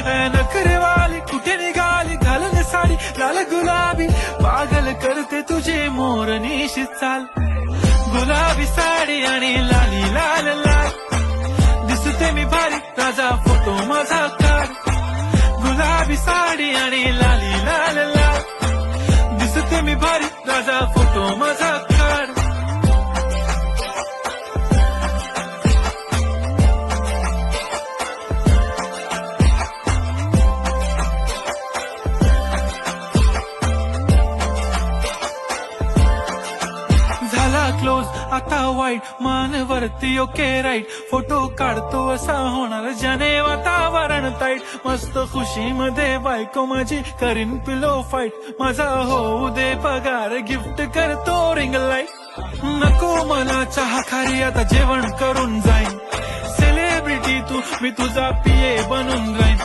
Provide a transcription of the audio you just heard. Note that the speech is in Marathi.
नखरेवाली कुठे निघाली घालून साडी लाल गुलाबी पागल करते तुझे मोरनीशी चाल गुलाबी साडी आणि लाली लाल लाल दिसते मी भारी राजा फोटो माझा काढ गुलाबी साडी आणि लाली लाल लाल दिसते मी भारी राजा फोटो माझा काढ क्लोज आता वाईट मानवरती ओके राईट फोटो काढतो असा होणार ज्याने वातावरण ताईट मस्त खुशी मध्ये बायको माझी करीन पिलो फाईट माझा होऊ दे पगार गिफ्ट करतो रिंग लाईट नको मला चहा खारी आता जेवण करून जाईन सेलिब्रिटी तू मी तुझा पिये बनून राहीन